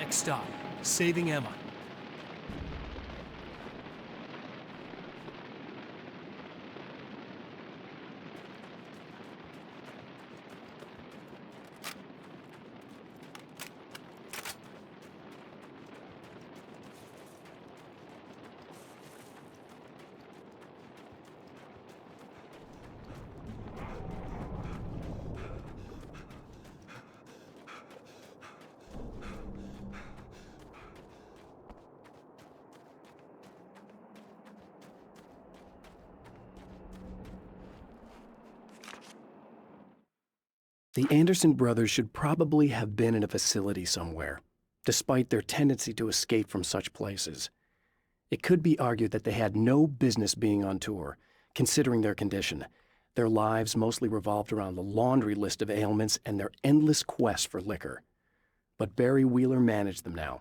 Next stop, saving Emma. The Anderson brothers should probably have been in a facility somewhere, despite their tendency to escape from such places. It could be argued that they had no business being on tour, considering their condition. Their lives mostly revolved around the laundry list of ailments and their endless quest for liquor. But Barry Wheeler managed them now.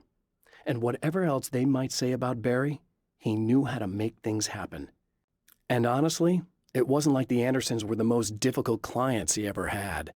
And whatever else they might say about Barry, he knew how to make things happen. And honestly, it wasn't like the Andersons were the most difficult clients he ever had.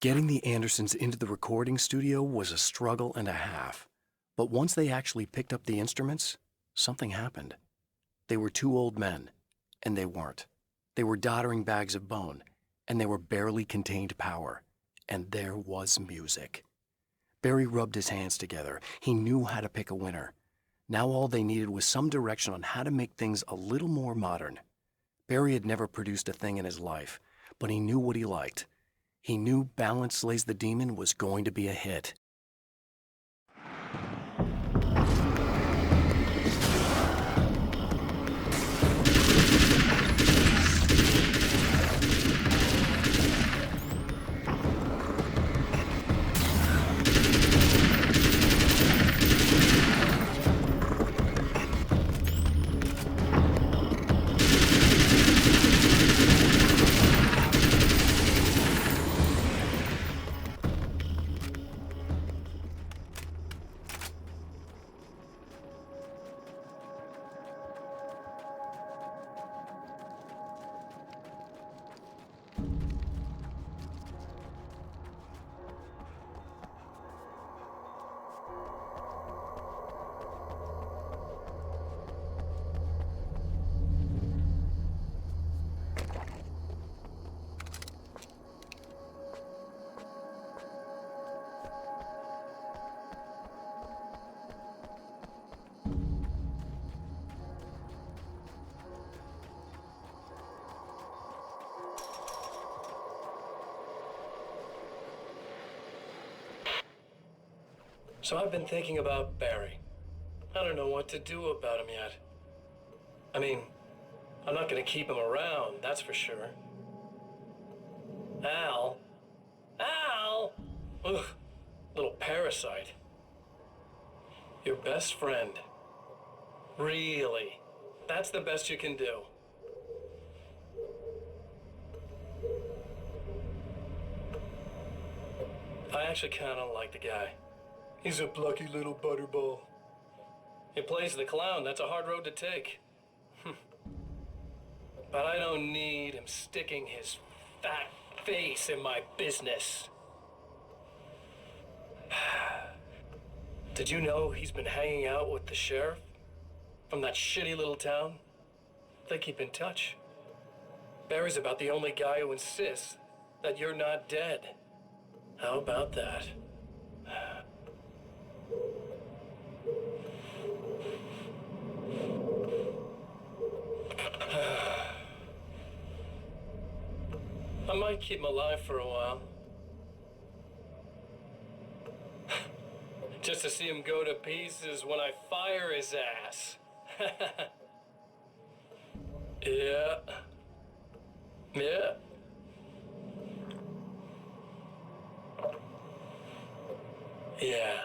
Getting the Andersons into the recording studio was a struggle and a half. But once they actually picked up the instruments, something happened. They were two old men, and they weren't. They were doddering bags of bone, and they were barely contained power. And there was music. Barry rubbed his hands together. He knew how to pick a winner. Now all they needed was some direction on how to make things a little more modern. Barry had never produced a thing in his life, but he knew what he liked. He knew Balance Slays the Demon was going to be a hit. So I've been thinking about Barry. I don't know what to do about him yet. I mean, I'm not gonna keep him around, that's for sure. Al? Ugh, little parasite. Your best friend. Really? That's the best you can do? I actually kinda like the guy. He's a plucky little butterball. He plays the clown. That's a hard road to take. But I don't need him sticking his fat face in my business. Did you know he's been hanging out with the sheriff from that shitty little town? They keep in touch. Barry's about the only guy who insists that you're not dead. How about that? I might keep him alive for a while. just to see him go to pieces when I fire his ass. Yeah. Yeah. Yeah.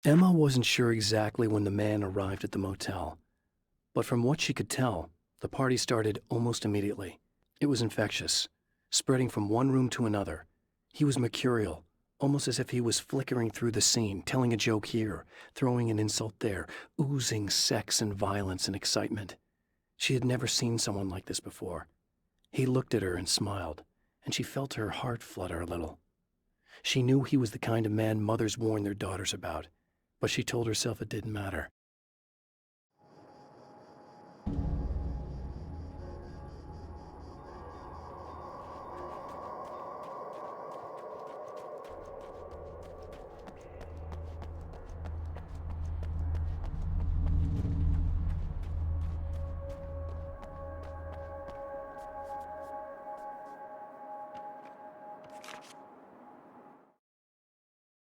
Emma wasn't sure exactly when the man arrived at the motel, but from what she could tell, the party started almost immediately. It was infectious, spreading from one room to another. He was mercurial, almost as if he was flickering through the scene, telling a joke here, throwing an insult there, oozing sex and violence and excitement. She had never seen someone like this before. He looked at her and smiled, and she felt her heart flutter a little. She knew he was the kind of man mothers warn their daughters about, but she told herself it didn't matter.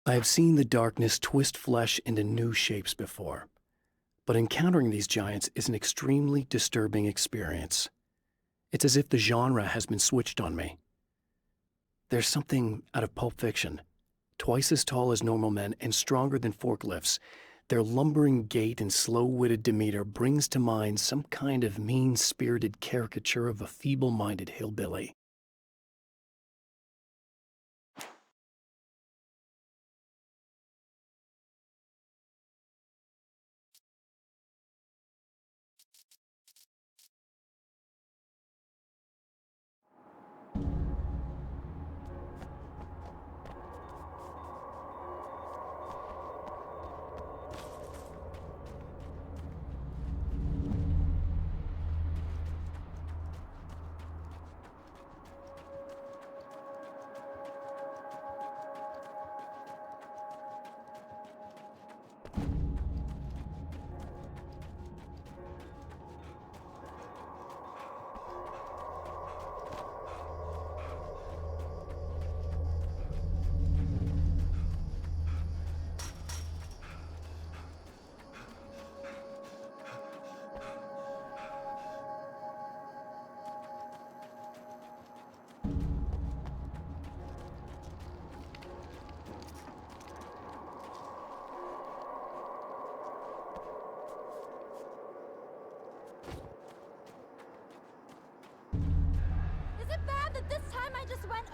I have seen the darkness twist flesh into new shapes before, but encountering these giants is an extremely disturbing experience. It's as if the genre has been switched on me. There's something out of Pulp Fiction. Twice as tall as normal men and stronger than forklifts, their lumbering gait and slow-witted demeanor brings to mind some kind of mean-spirited caricature of a feeble-minded hillbilly.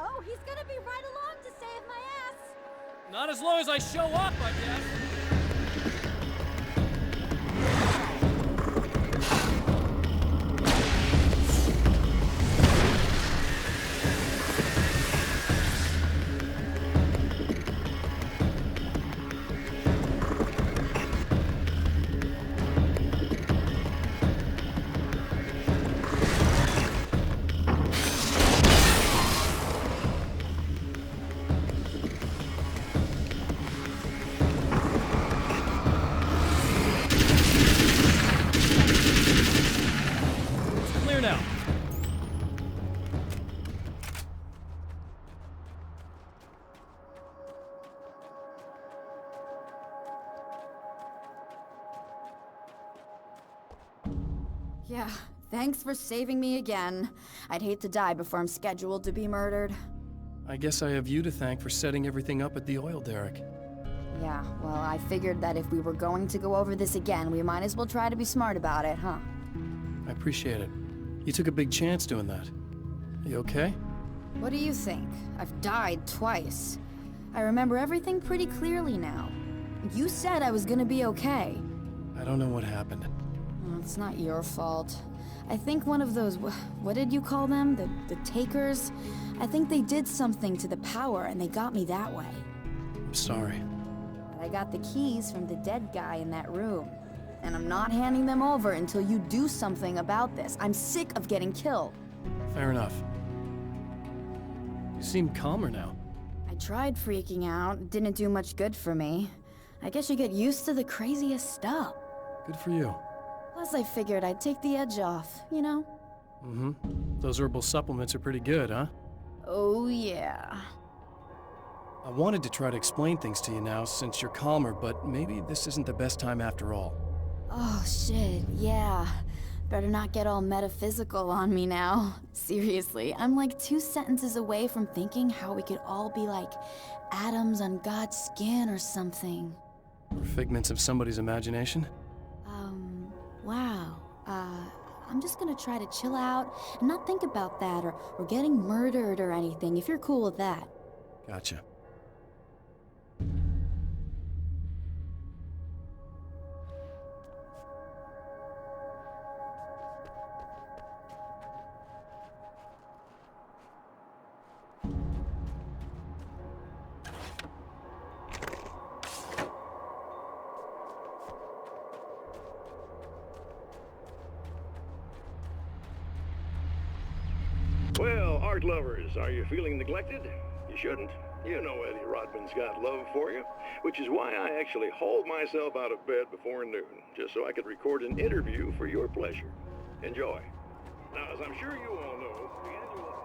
Oh, he's gonna be right along to save my ass! Not as long as I show up, I guess. Now. Yeah, thanks for saving me again. I'd hate to die before I'm scheduled to be murdered. I guess I have you to thank for setting everything up at the oil derrick. Yeah, well, I figured that if we were going to go over this again, we might as well try to be smart about it, huh? I appreciate it. You took a big chance doing that. You okay? What do you think? I've died twice. I remember everything pretty clearly now. You said I was gonna be okay. I don't know what happened. It's not your fault. I think one of those, what did you call them? The takers? I think they did something to the power and they got me that way. I'm sorry. But I got the keys from the dead guy in that room. And I'm not handing them over until you do something about this. I'm sick of getting killed. Fair enough. You seem calmer now. I tried freaking out. It didn't do much good for me. I guess you get used to the craziest stuff. Good for you. Plus, I figured I'd take the edge off, you know? Mm-hmm. Those herbal supplements are pretty good, huh? Oh, yeah. I wanted to try to explain things to you now since you're calmer, but maybe this isn't the best time after all. Oh, shit, yeah. Better not get all metaphysical on me now. Seriously, I'm like 2 sentences away from thinking how we could all be like atoms on God's skin or something. Or figments of somebody's imagination? Wow. I'm just gonna try to chill out and not think about that or getting murdered or anything, if you're cool with that. Gotcha. Well, art lovers, are you feeling neglected? You shouldn't. You know Eddie Rodman's got love for you, which is why I actually hauled myself out of bed before noon, just so I could record an interview for your pleasure. Enjoy. Now, as I'm sure you all know, the annual...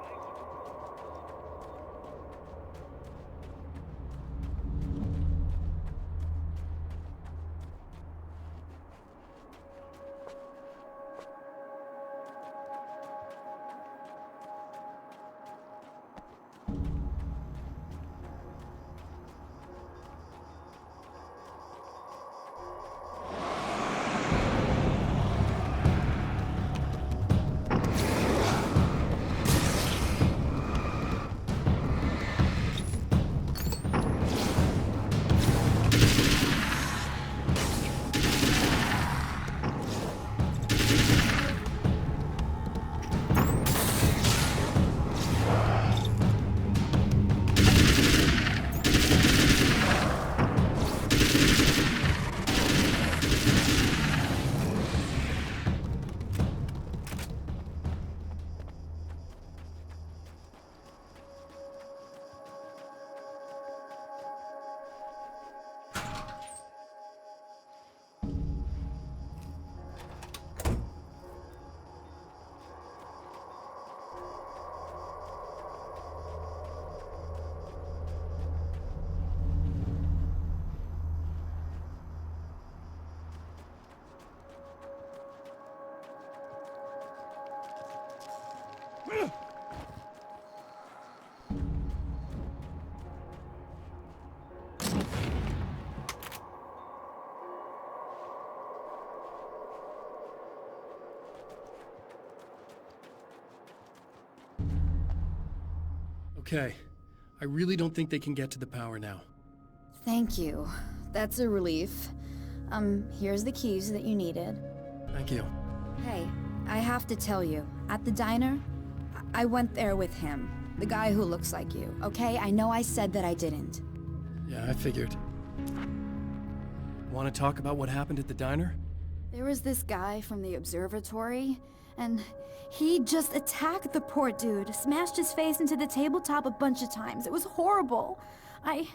Okay. I really don't think they can get to the power now. Thank you. That's a relief. Here's the keys that you needed. Thank you. Hey, I have to tell you, at the diner, I went there with him. The guy who looks like you, okay? I know I said that I didn't. Yeah, I figured. Want to talk about what happened at the diner? There was this guy from the Observatory, and he just attacked the poor dude, smashed his face into the tabletop a bunch of times. It was horrible. I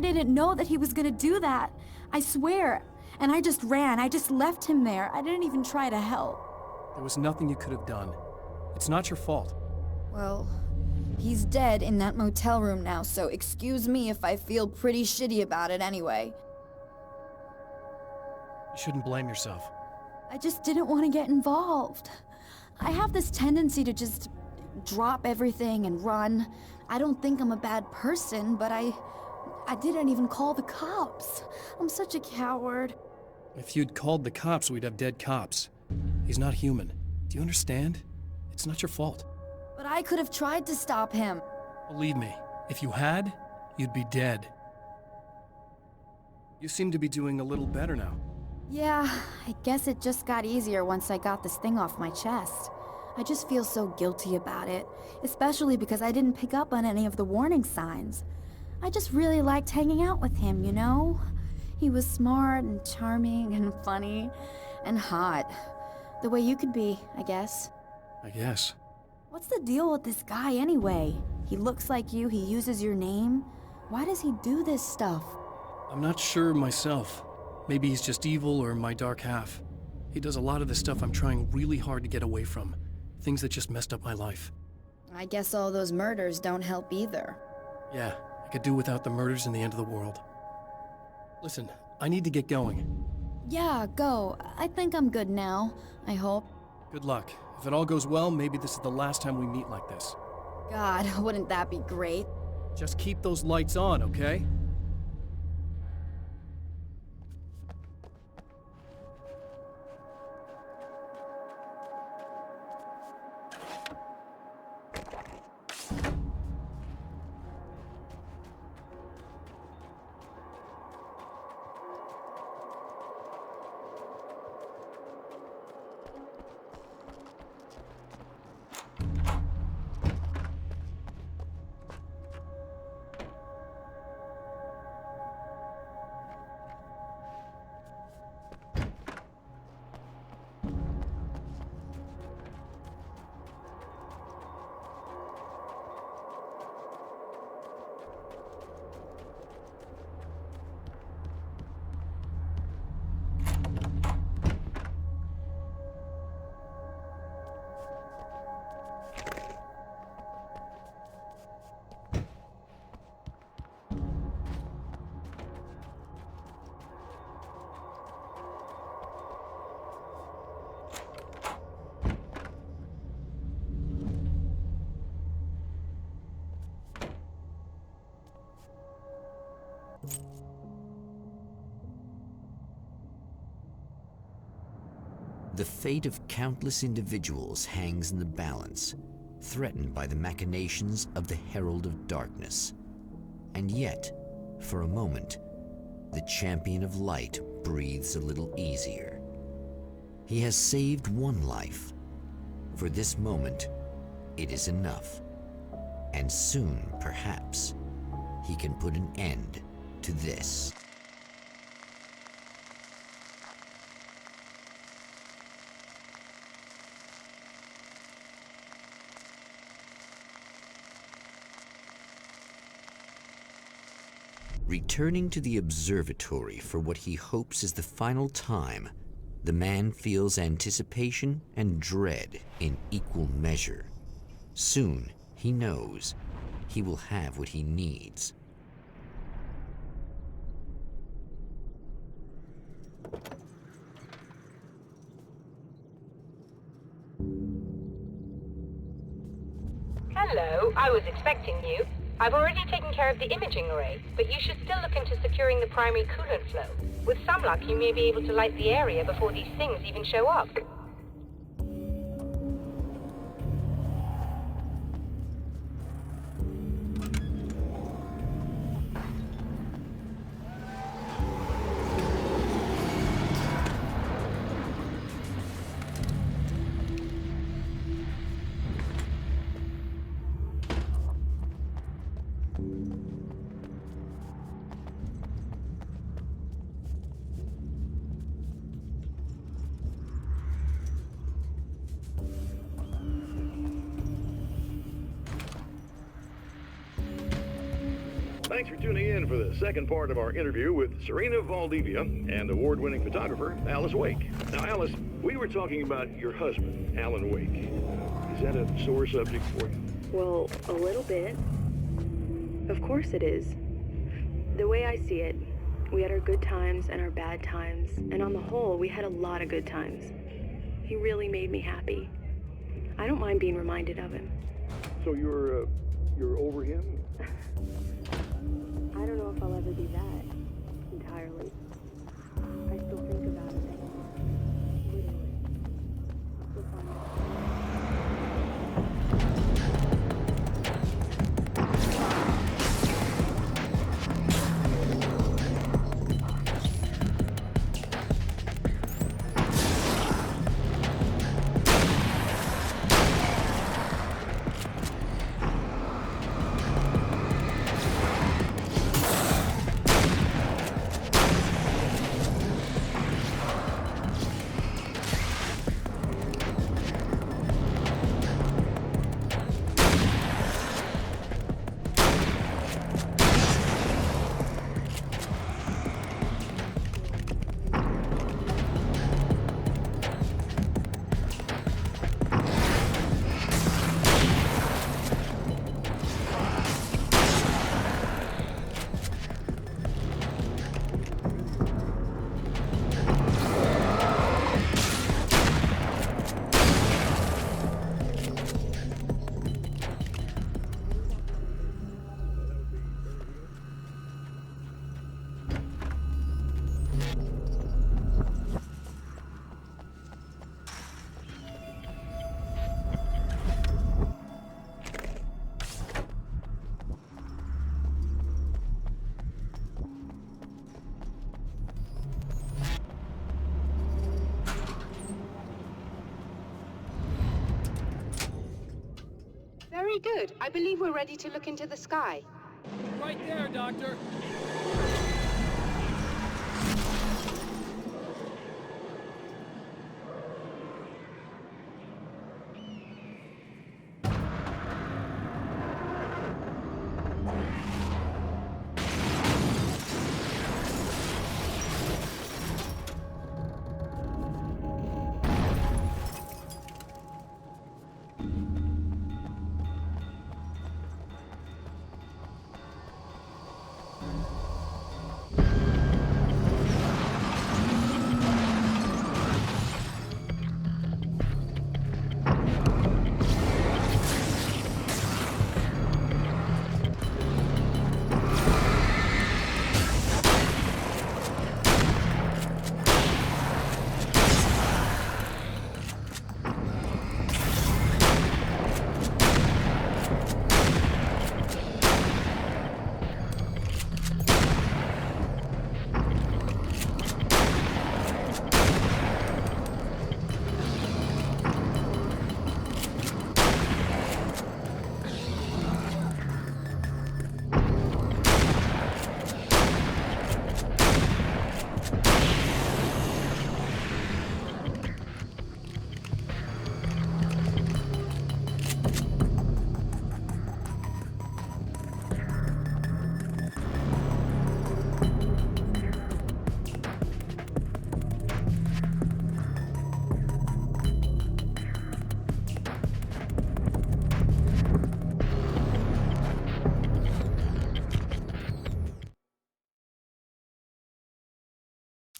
didn't know that he was gonna do that. I swear. And I just ran. I just left him there. I didn't even try to help. There was nothing you could have done. It's not your fault. Well, he's dead in that motel room now, so excuse me if I feel pretty shitty about it anyway. You shouldn't blame yourself. I just didn't want to get involved. I have this tendency to just drop everything and run. I don't think I'm a bad person, but I didn't even call the cops. I'm such a coward. If you'd called the cops, we'd have dead cops. He's not human. Do you understand? It's not your fault. But I could have tried to stop him. Believe me, if you had, you'd be dead. You seem to be doing a little better now. Yeah, I guess it just got easier once I got this thing off my chest. I just feel so guilty about it, especially because I didn't pick up on any of the warning signs. I just really liked hanging out with him, you know? He was smart and charming and funny and hot. The way you could be, I guess. I guess. What's the deal with this guy anyway? He looks like you, he uses your name. Why does he do this stuff? I'm not sure myself. Maybe he's just evil or my dark half. He does a lot of the stuff I'm trying really hard to get away from. Things that just messed up my life. I guess all those murders don't help either. Yeah, I could do without the murders and the end of the world. Listen, I need to get going. Yeah, go. I think I'm good now. I hope. Good luck. If it all goes well, maybe this is the last time we meet like this. God, wouldn't that be great? Just keep those lights on, okay? The fate of countless individuals hangs in the balance, threatened by the machinations of the Herald of Darkness. And yet, for a moment, the Champion of Light breathes a little easier. He has saved one life. For this moment, it is enough. And soon, perhaps, he can put an end to this. Returning to the observatory for what he hopes is the final time, the man feels anticipation and dread in equal measure. Soon, he knows, he will have what he needs. Hello, I was expecting you. I've already taken care of the imaging array, but you should still look into securing the primary coolant flow. With some luck, you may be able to light the area before these things even show up. Thanks for tuning in for the second part of our interview with Serena Valdivia and award-winning photographer Alice Wake. Now, Alice, we were talking about your husband, Alan Wake. Is that a sore subject for you? Well, a little bit. Of course it is. The way I see it, we had our good times and our bad times, and on the whole, we had a lot of good times. He really made me happy. I don't mind being reminded of him. So you're over him? I don't know if I'll ever be that entirely. I still think about it. Literally. If Very good. I believe we're ready to look into the sky. Right there, Doctor.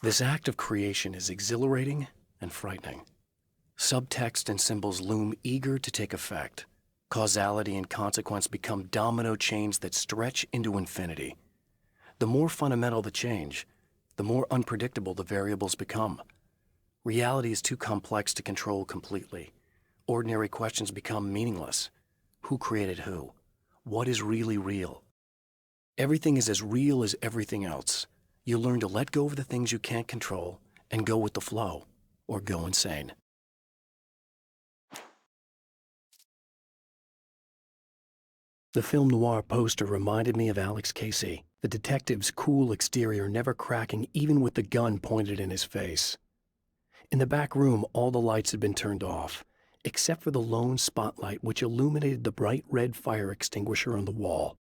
This act of creation is exhilarating and frightening. Subtext and symbols loom eager to take effect. Causality and consequence become domino chains that stretch into infinity. The more fundamental the change, the more unpredictable the variables become. Reality is too complex to control completely. Ordinary questions become meaningless. Who created who? What is really real? Everything is as real as everything else. You learn to let go of the things you can't control and go with the flow, or go insane. The film noir poster reminded me of Alex Casey, the detective's cool exterior never cracking even with the gun pointed in his face. In the back room, all the lights had been turned off, except for the lone spotlight which illuminated the bright red fire extinguisher on the wall.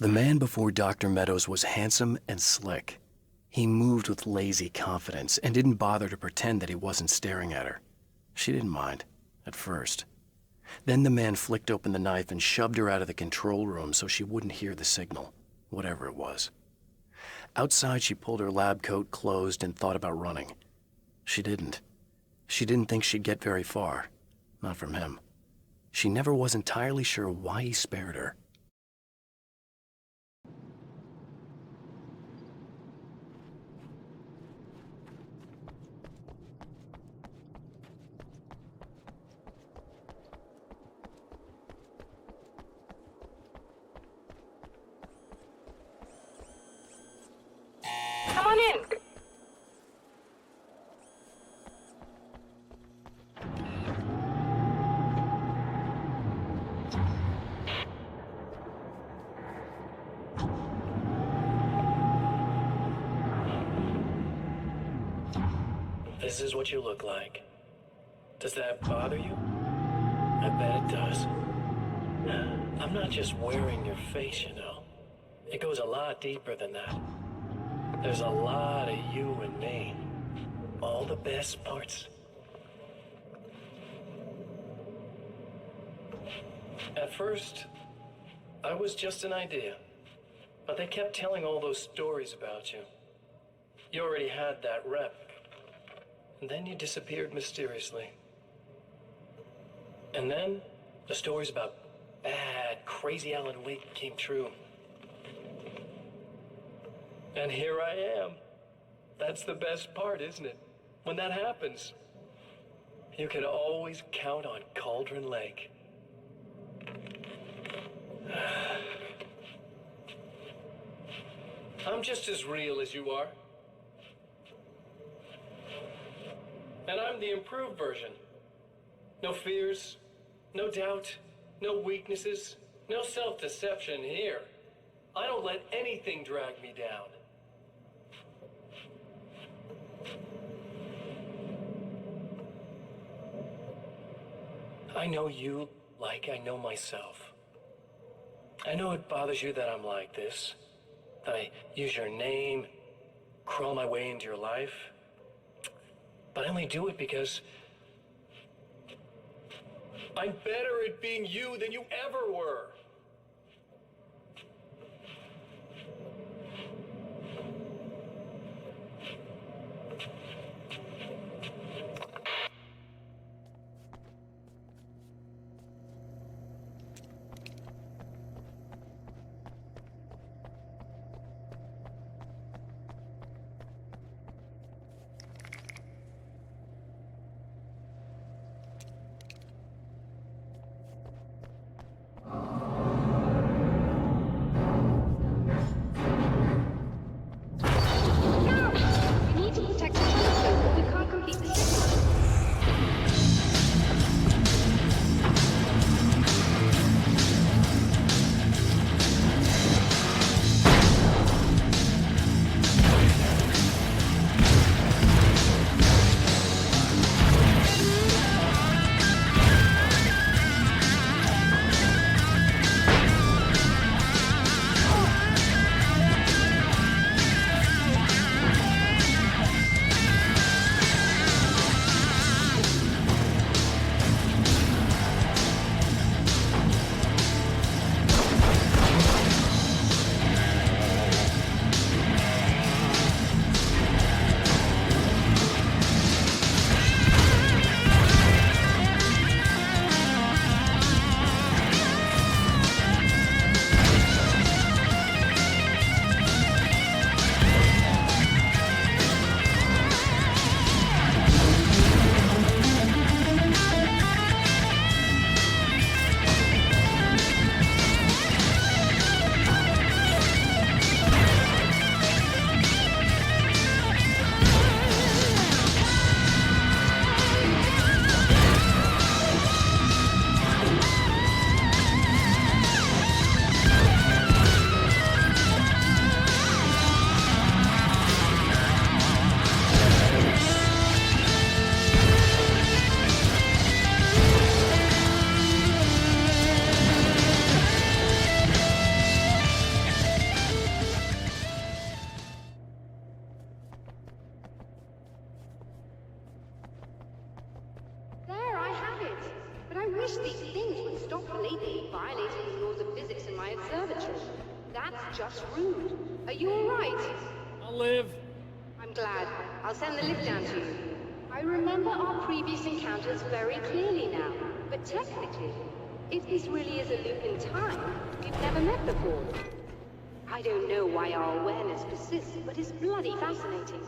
The man before Dr. Meadows was handsome and slick. He moved with lazy confidence and didn't bother to pretend that he wasn't staring at her. She didn't mind, at first. Then the man flicked open the knife and shoved her out of the control room so she wouldn't hear the signal, whatever it was. Outside, she pulled her lab coat closed and thought about running. She didn't. She didn't think she'd get very far. Not from him. She never was entirely sure why he spared her. Come on in. This is what you look like. Does that bother you? I bet it does. I'm not just wearing your face, you know. It goes a lot deeper than that. There's a lot of you and me. All the best parts. At first, I was just an idea. But they kept telling all those stories about you. You already had that rep. And then you disappeared mysteriously. And then, the stories about bad, crazy Alan Wake came true. And here I am. That's the best part, isn't it? When that happens, you can always count on Cauldron Lake. I'm just as real as you are. And I'm the improved version. No fears, no doubt, no weaknesses, no self-deception here. I don't let anything drag me down. I know you like I know myself. I know it bothers you that I'm like this, that I use your name, crawl my way into your life. But I only do it because I'm better at being you than you ever were. wish these things would stop blatantly violating the laws of physics in my observatory. That's just rude. Are you alright? I'll live. I'm glad. I'll send the lift down to you. I remember our previous encounters very clearly now, but technically, if this really is a loop in time, we've never met before. I don't know why our awareness persists, but it's bloody fascinating.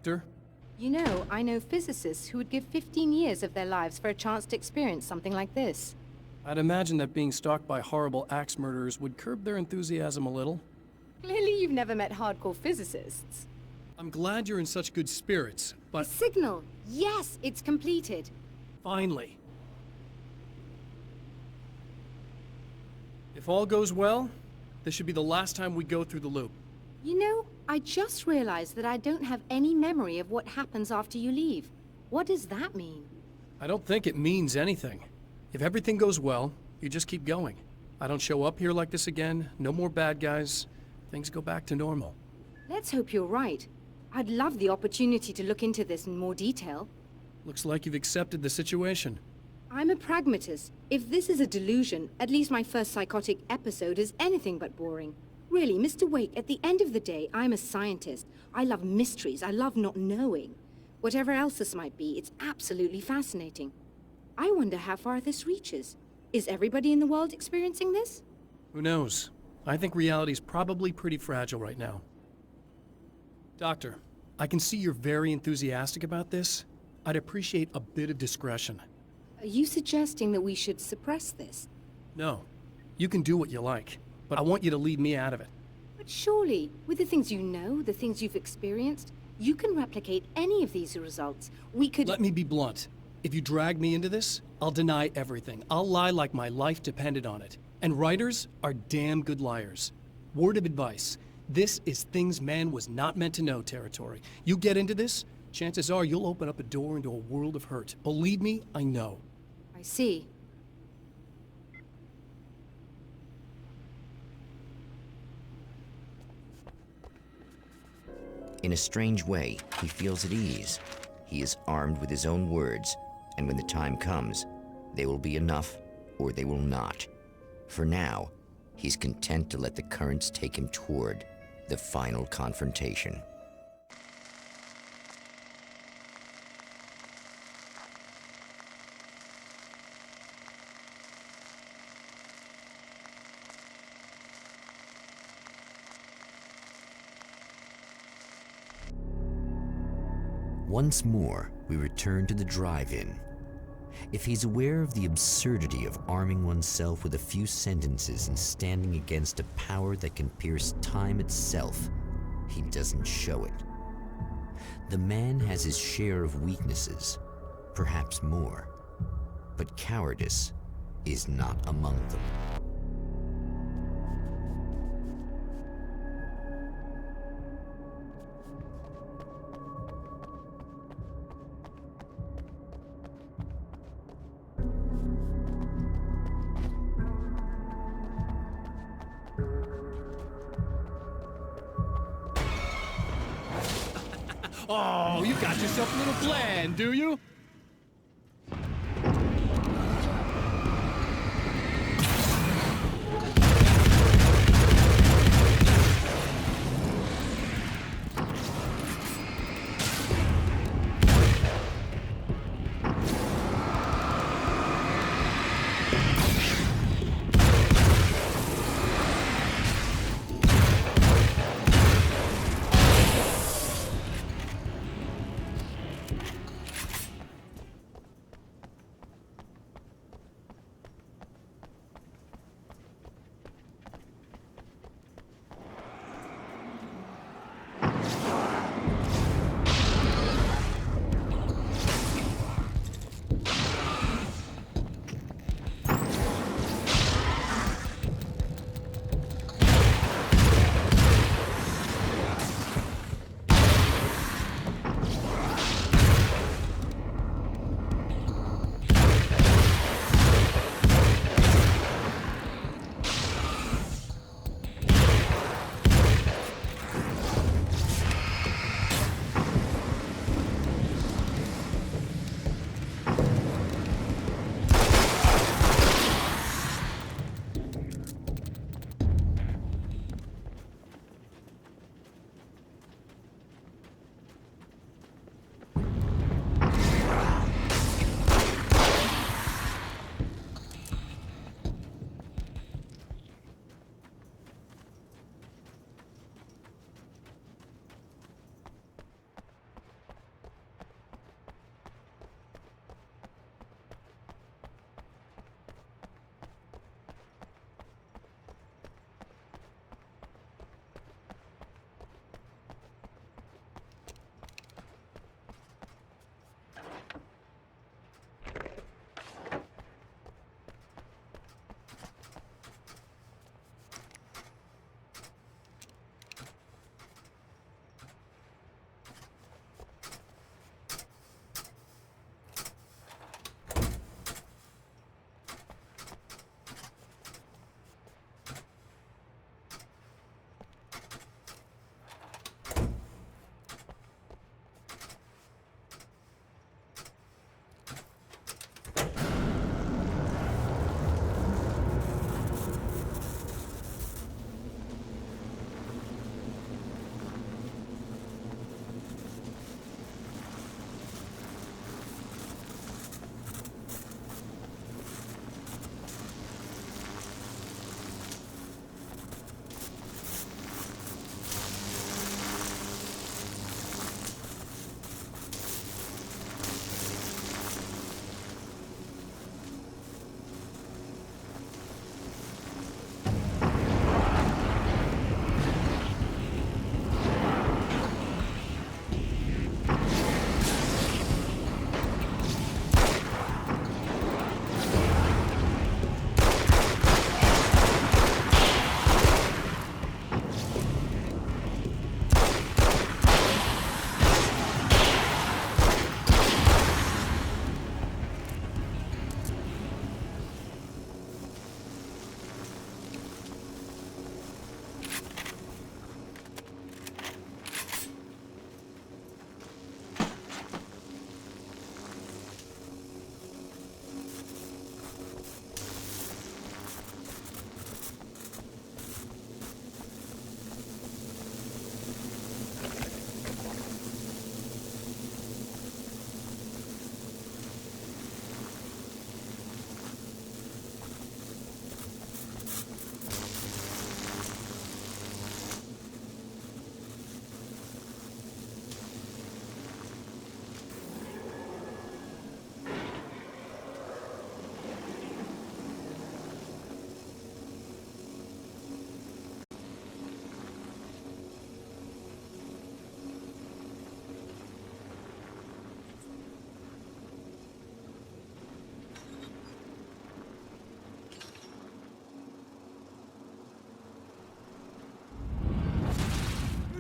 Doctor? You know, I know physicists who would give 15 years of their lives for a chance to experience something like this. I'd imagine that being stalked by horrible axe murderers would curb their enthusiasm a little. Clearly you've never met hardcore physicists. I'm glad you're in such good spirits, but Signal! Yes, it's completed. finally. If all goes well, this should be the last time we go through the loop. You know, I just realized that I don't have any memory of what happens after you leave. What does that mean? I don't think it means anything. If everything goes well, you just keep going. I don't show up here like this again, no more bad guys. Things go back to normal. Let's hope you're right. I'd love the opportunity to look into this in more detail. Looks like you've accepted the situation. I'm a pragmatist. If this is a delusion, at least my first psychotic episode is anything but boring. Really, Mr. Wake, at the end of the day, I'm a scientist. I love mysteries. I love not knowing. Whatever else this might be, it's absolutely fascinating. I wonder how far this reaches. Is everybody in the world experiencing this? Who knows? I think reality's probably pretty fragile right now. Doctor, I can see you're very enthusiastic about this. I'd appreciate a bit of discretion. Are you suggesting that we should suppress this? No, you can do what you like, but I want you to leave me out of it. But surely, with the things you know, the things you've experienced, you can replicate any of these results. We could— Let me be blunt. If you drag me into this, I'll deny everything. I'll lie like my life depended on it. And writers are damn good liars. Word of advice. This is things man was not meant to know territory. You get into this, chances are you'll open up a door into a world of hurt. Believe me, I know. I see. In a strange way, he feels at ease. He is armed with his own words, and when the time comes, they will be enough or they will not. For now, he's content to let the currents take him toward the final confrontation. Once more, we return to the drive-in. If he's aware of the absurdity of arming oneself with a few sentences and standing against a power that can pierce time itself, he doesn't show it. The man has his share of weaknesses, perhaps more, but cowardice is not among them. Oh, you got yourself a little plan, do you?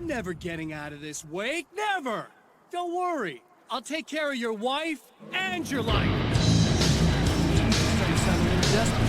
never getting out of this, Wake. Never! Don't worry. I'll take care of your wife and your life. Starting to sound a little desperate.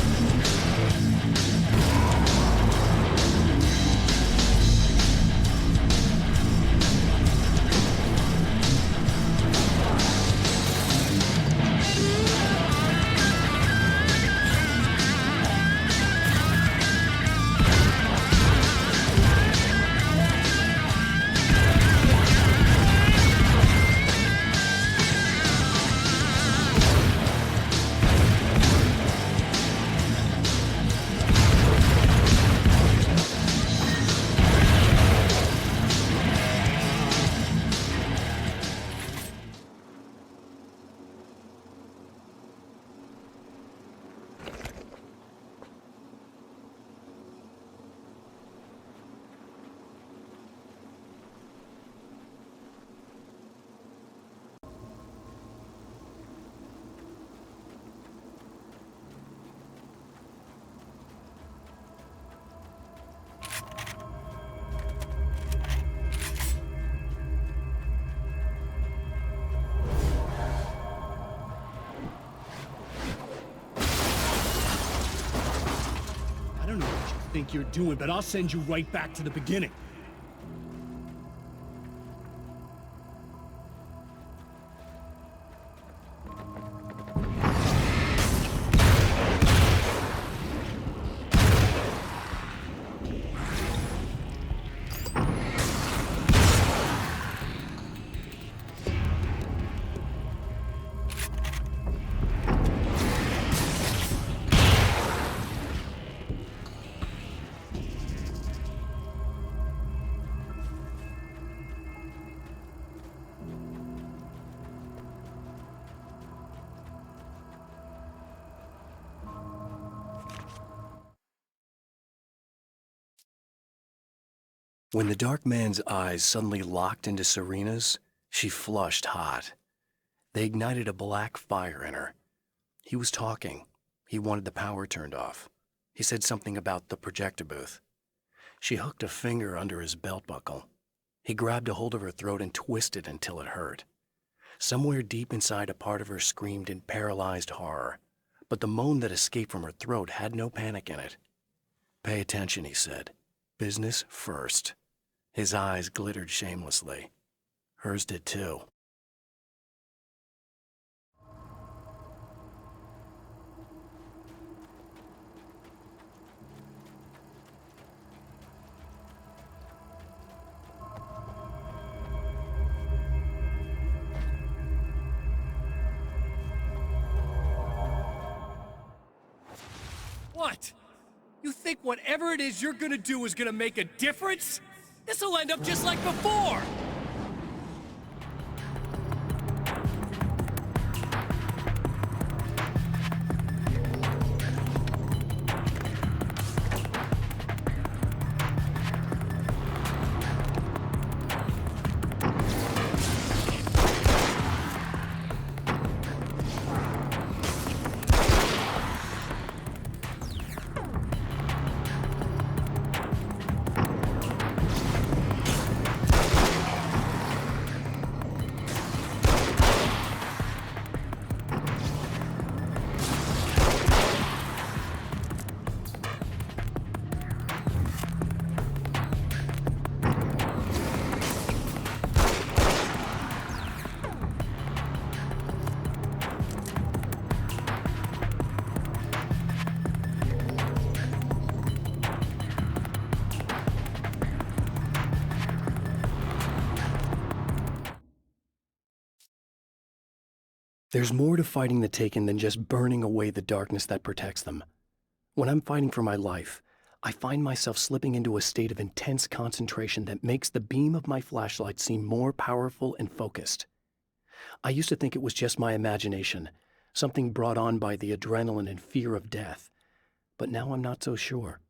I don't know what you think you're doing, but I'll send you right back to the beginning. When the dark man's eyes suddenly locked into Serena's, she flushed hot. They ignited a black fire in her. He was talking. He wanted the power turned off. He said something about the projector booth. She hooked a finger under his belt buckle. He grabbed a hold of her throat and twisted until it hurt. Somewhere deep inside, a part of her screamed in paralyzed horror, but the moan that escaped from her throat had no panic in it. "Pay attention," he said. "Business first." His eyes glittered shamelessly. Hers did too. What? You think whatever it is you're gonna do is gonna make a difference? This'll end up just like before! There's more to fighting the Taken than just burning away the darkness that protects them. When I'm fighting for my life, I find myself slipping into a state of intense concentration that makes the beam of my flashlight seem more powerful and focused. I used to think it was just my imagination, something brought on by the adrenaline and fear of death, but now I'm not so sure.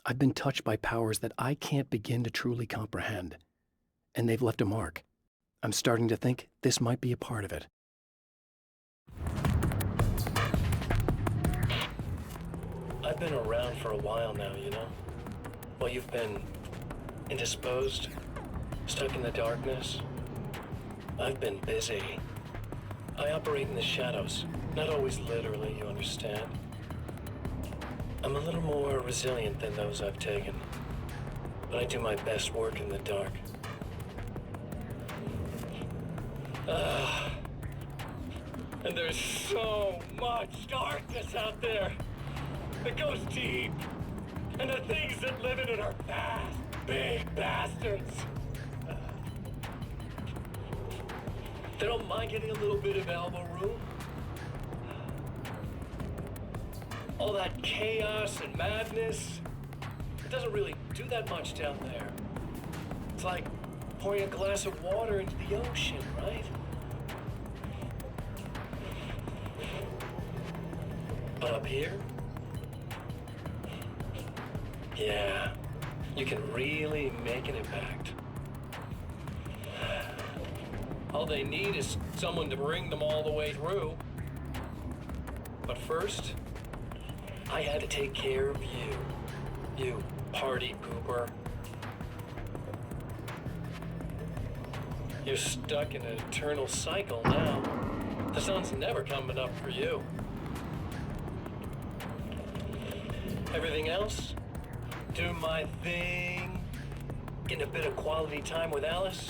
I've been touched by powers that I can't begin to truly comprehend, and they've left a mark. I'm starting to think this might be a part of it. I've been around for a while now, you know? While you've been indisposed, Stuck in the darkness? I've been busy. I operate in the shadows. Not always literally, you understand? I'm a little more resilient than those I've taken. But I do my best work in the dark. And there's so much darkness out there. It goes deep. And the things that live in it are fast, big bastards. They don't mind getting a little bit of elbow room. All that chaos and madness, it doesn't really do that much down there. It's like pouring a glass of water into the ocean, right? But up here, yeah, you can really make an impact. All they need is someone to bring them all the way through. But first, I had to take care of you. You party pooper. You're stuck in an eternal cycle now. The sun's never coming up for you. Everything else? Do my thing. Getting a bit of quality time with Alice.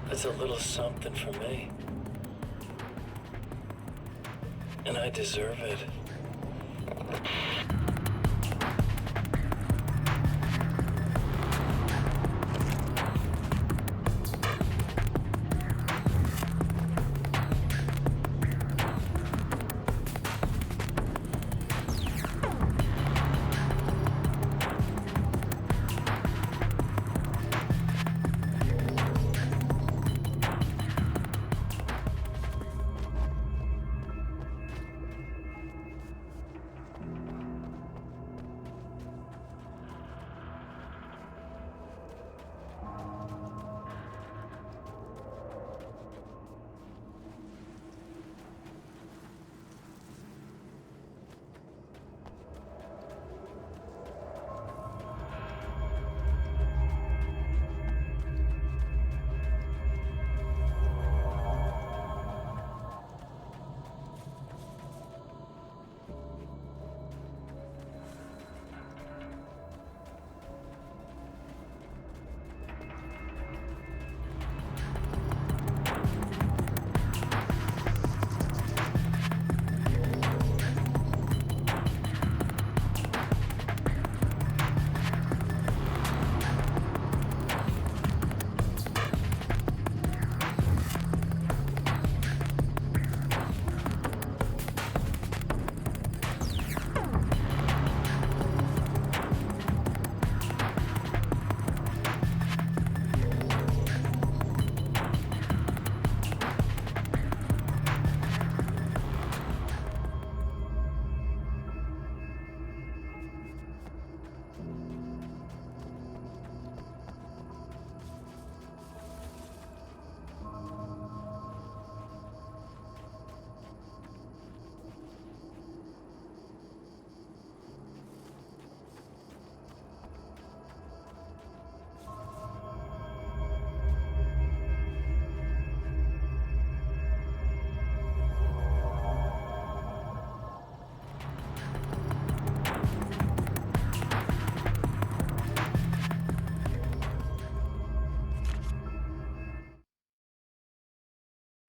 That's a little something for me. And I deserve it.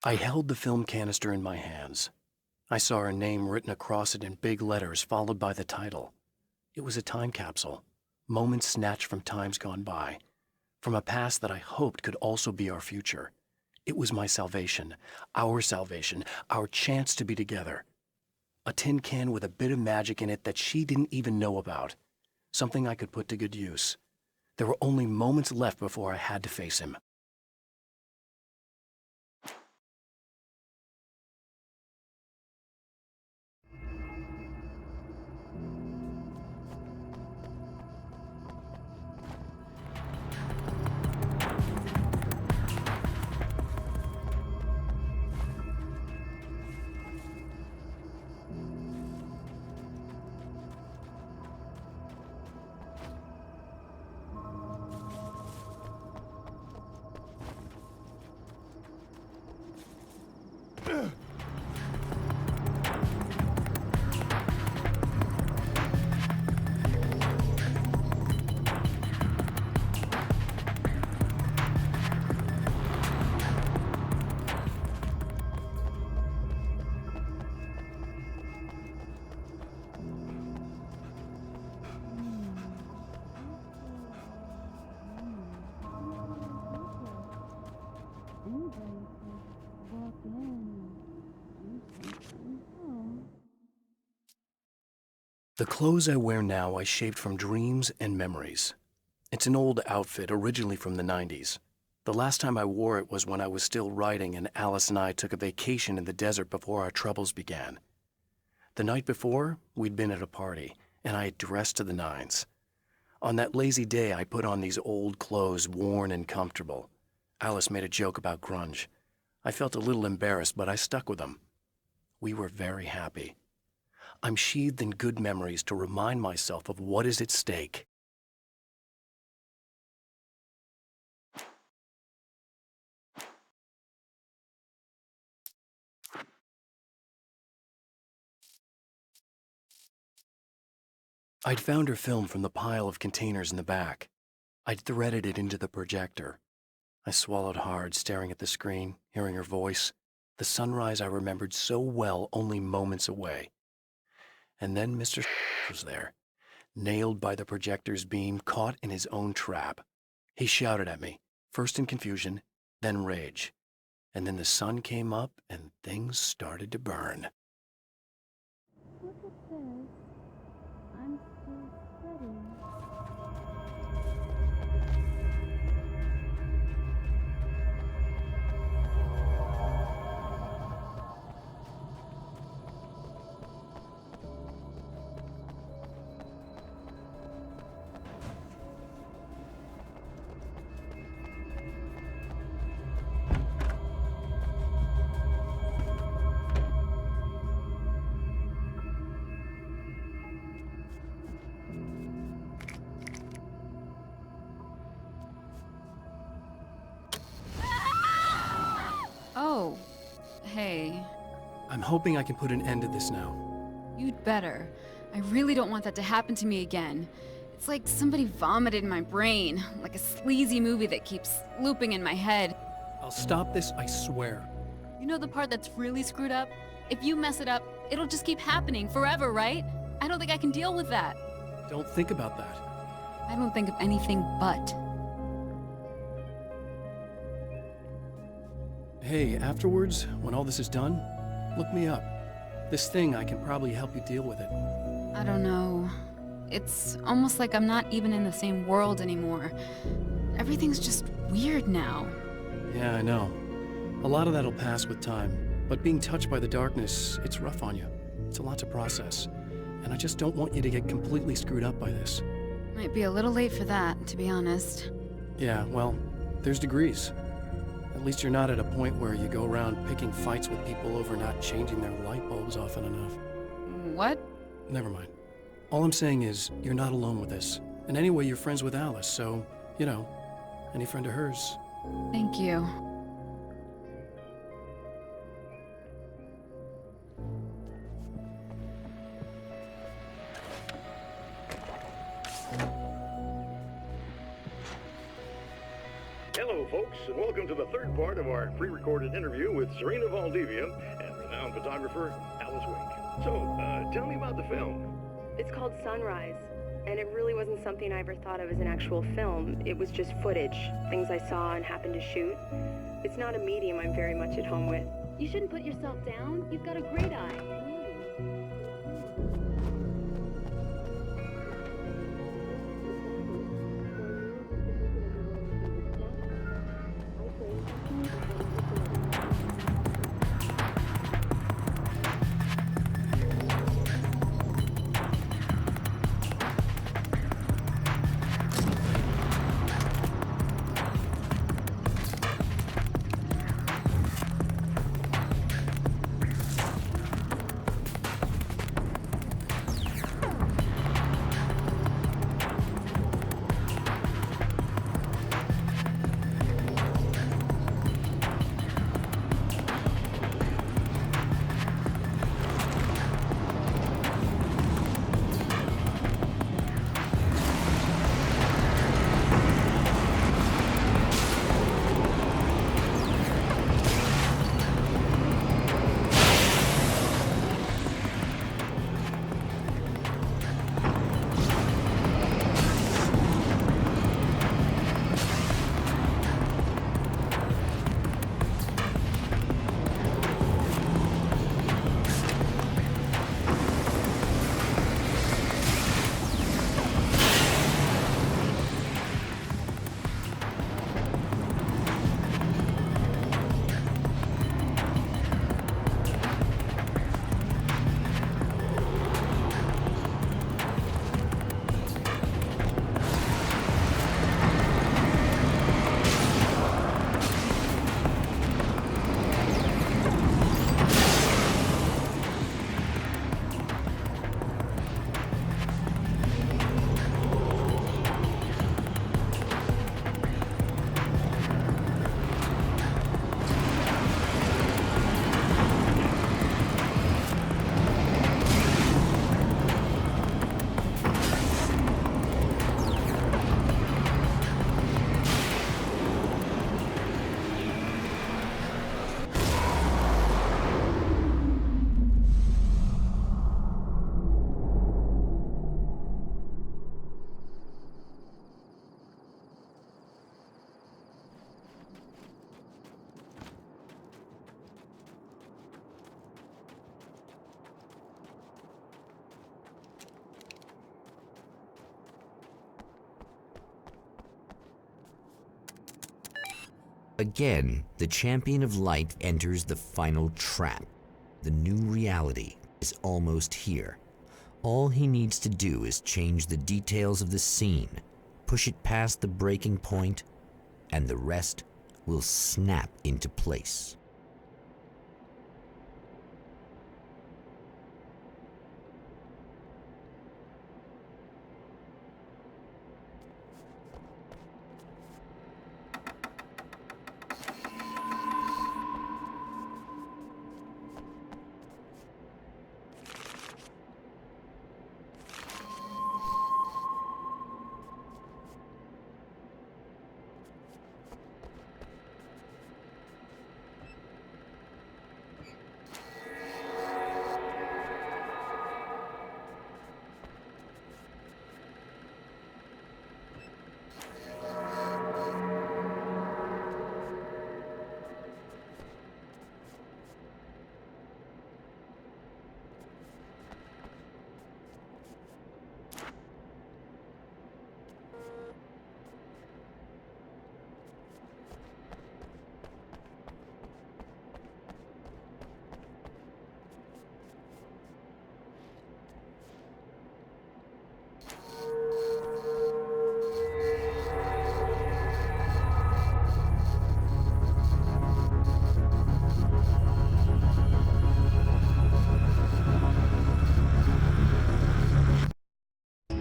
I held the film canister in my hands. I saw her name written across it in big letters, followed by the title. It was a time capsule, moments snatched from times gone by, from a past that I hoped could also be our future. It was my salvation, our chance to be together. A tin can with a bit of magic in it that she didn't even know about, something I could put to good use. There were only moments left before I had to face him. The clothes I wear now I shaped from dreams and memories. It's an old outfit, originally from the 90s. The last time I wore it was when I was still writing and Alice and I took a vacation in the desert before our troubles began. The night before, we'd been at a party, and I had dressed to the nines. On that lazy day, I put on these old clothes, worn and comfortable. Alice made a joke about grunge. I felt a little embarrassed, but I stuck with them. We were very happy. I'm sheathed in good memories to remind myself of what is at stake. I'd found her film from the pile of containers in the back. I'd threaded it into the projector. I swallowed hard, staring at the screen, hearing her voice, the sunrise I remembered so well only moments away. And then Mr. was there, nailed by the projector's beam, caught in his own trap. He shouted at me, first in confusion, then rage. And then the sun came up and things started to burn. Look at this. I'm still sweating. Oh, hey. I'm hoping I can put an end to this now. You'd better. I really don't want that to happen to me again. It's like somebody vomited in my brain, like a sleazy movie that keeps looping in my head. I'll stop this, I swear. You know the part that's really screwed up? If you mess it up, it'll just keep happening forever, right? I don't think I can deal with that. Don't think about that. I don't think of anything but. Hey, afterwards, when all this is done, look me up. This thing, I can probably help you deal with it. I don't know. It's almost like I'm not even in the same world anymore. Everything's just weird now. Yeah, I know. A lot of that'll pass with time, but being touched by the darkness, it's rough on you. It's a lot to process, and I just don't want you to get completely screwed up by this. Might be a little late for that, to be honest. Yeah, well, there's degrees. At least you're not at a point where you go around picking fights with people over not changing their light bulbs often enough. What? Never mind. All I'm saying is, you're not alone with this. And anyway, you're friends with Alice, so, you know, any friend of hers. Thank you. Hello, folks, and welcome to the third part of our pre-recorded interview with Serena Valdivia and renowned photographer Alice Wink. So, tell me about the film. It's called Sunrise, and it really wasn't something I ever thought of as an actual film. It was just footage, things I saw and happened to shoot. It's not a medium I'm very much at home with. You shouldn't put yourself down. You've got a great eye. Again, the champion of light enters the final trap. The new reality is almost here. All he needs to do is change the details of the scene, push it past the breaking point, and the rest will snap into place.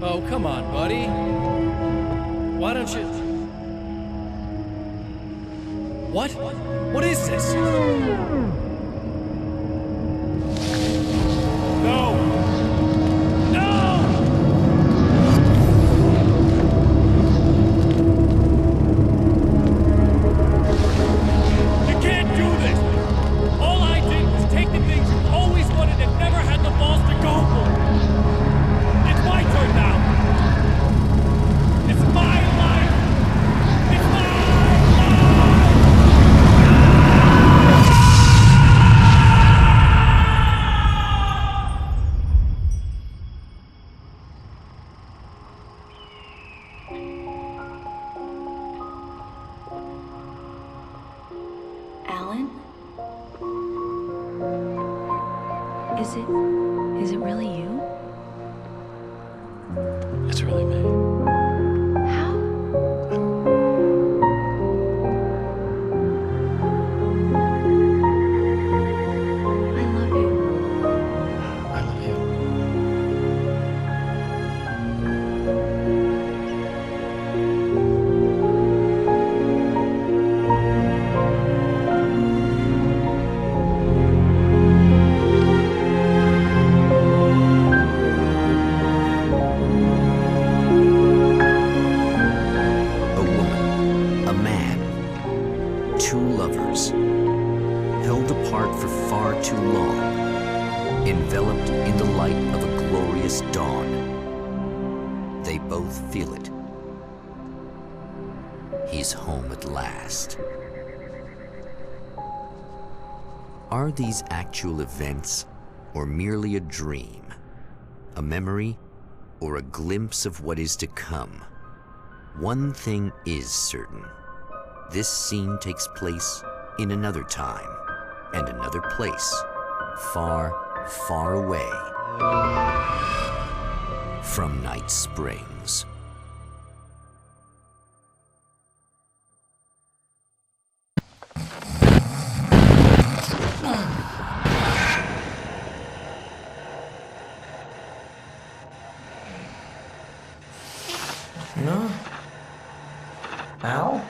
Oh, come on, buddy. Why don't you... What? What is this? No! No! You can't do this! All I did was take the things you always wanted and never had the balls to go for. It's my turn now! It's my life! It's my life! Alan? Is it really you? It's really me. How? I love you. I love you. A woman, a man, two lovers, held apart for far too long, enveloped in the light of a glorious dawn. They both feel it. He's home at last. Are these actual events, or merely a dream? A memory, or a glimpse of what is to come? One thing is certain. This scene takes place in another time and another place, far, far away from Night Springs. No? Al?